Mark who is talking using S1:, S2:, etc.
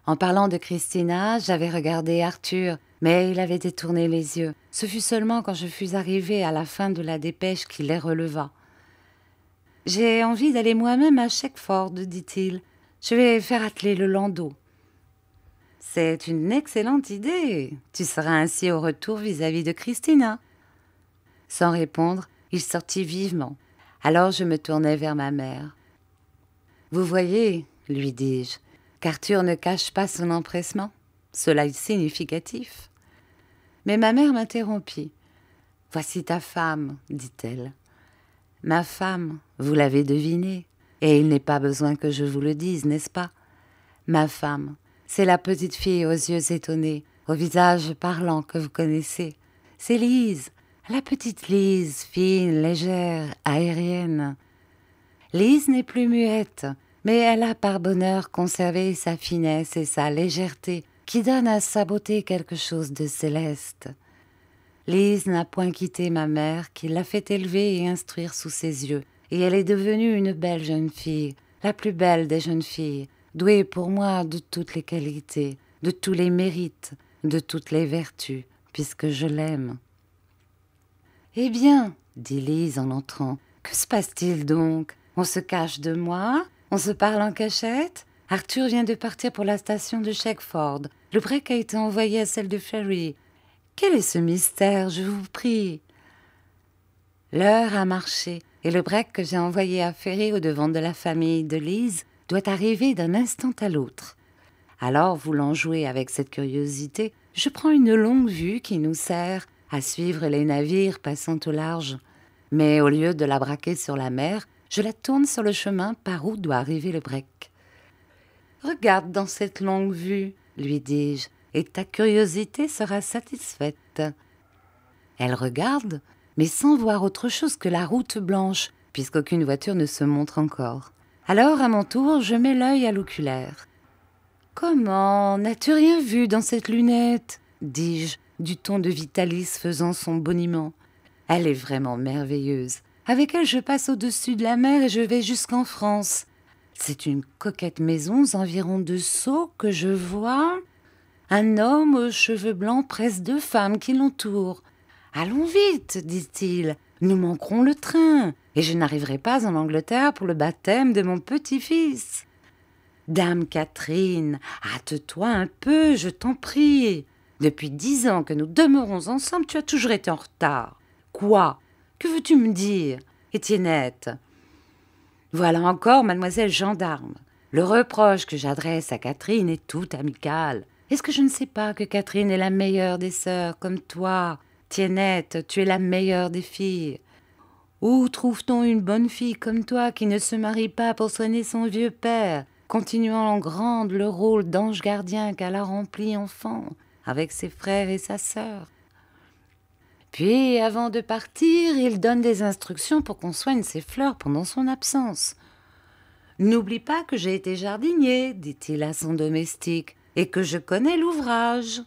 S1: En parlant de Christina, j'avais regardé Arthur, mais il avait détourné les yeux. Ce fut seulement quand je fus arrivée à la fin de la dépêche qu'il les releva. « J'ai envie d'aller moi-même à Shekford, dit-il. Je vais faire atteler le landau. » « C'est une excellente idée. Tu seras ainsi au retour vis-à-vis de Christina. » Sans répondre, il sortit vivement. Alors je me tournai vers ma mère. « Vous voyez, lui dis-je, qu'Arthur ne cache pas son empressement. Cela est significatif. » Mais ma mère m'interrompit. « Voici ta femme, dit-elle. »« Ma femme, vous l'avez deviné, et il n'est pas besoin que je vous le dise, n'est-ce pas? Ma femme, c'est la petite fille aux yeux étonnés, au visage parlant que vous connaissez. C'est Lise, la petite Lise, fine, légère, aérienne. Lise n'est plus muette, mais elle a par bonheur conservé sa finesse et sa légèreté, qui donnent à sa beauté quelque chose de céleste. Lise n'a point quitté ma mère, qui l'a fait élever et instruire sous ses yeux, et elle est devenue une belle jeune fille, la plus belle des jeunes filles, douée pour moi de toutes les qualités, de tous les mérites, de toutes les vertus, puisque je l'aime. »« Eh bien, dit Lise en entrant, que se passe-t-il donc? On se cache de moi? On se parle en cachette? Arthur vient de partir pour la station de Shekford. Le break a été envoyé à celle de Ferry. Quel est ce mystère, je vous prie? » L'heure a marché, et le break que j'ai envoyé à Ferry au-devant de la famille de Lise doit arriver d'un instant à l'autre. Alors, voulant jouer avec cette curiosité, je prends une longue vue qui nous sert à suivre les navires passant au large. Mais au lieu de la braquer sur la mer, je la tourne sur le chemin par où doit arriver le break. « Regarde dans cette longue vue, lui dis-je, et ta curiosité sera satisfaite. » Elle regarde, mais sans voir autre chose que la route blanche, puisqu'aucune voiture ne se montre encore. Alors, à mon tour, je mets l'œil à l'oculaire. « Comment, n'as-tu rien vu dans cette lunette ?» dis-je, du ton de Vitalis faisant son boniment. « Elle est vraiment merveilleuse. Avec elle, je passe au-dessus de la mer et je vais jusqu'en France. C'est une coquette maison environ 2 sauts que je vois. Un homme aux cheveux blancs presse 2 femmes qui l'entourent. « Allons vite, dit-il, nous manquerons le train, et je n'arriverai pas en Angleterre pour le baptême de mon petit-fils. »« Dame Catherine, hâte-toi un peu, je t'en prie. Depuis 10 ans que nous demeurons ensemble, tu as toujours été en retard. Quoi? Que veux-tu me dire, Étiennette? » Voilà encore mademoiselle Gendarme. Le reproche que j'adresse à Catherine est tout amical. Est-ce que je ne sais pas que Catherine est la meilleure des sœurs, comme toi? Tiennette, tu es la meilleure des filles. Où trouve-t-on une bonne fille comme toi qui ne se marie pas pour soigner son vieux père, continuant en grande le rôle d'ange gardien qu'elle a rempli enfant, avec ses frères et sa sœur? Puis, avant de partir, il donne des instructions pour qu'on soigne ses fleurs pendant son absence. « N'oublie pas que j'ai été jardinier, dit-il à son domestique, et que je connais l'ouvrage. »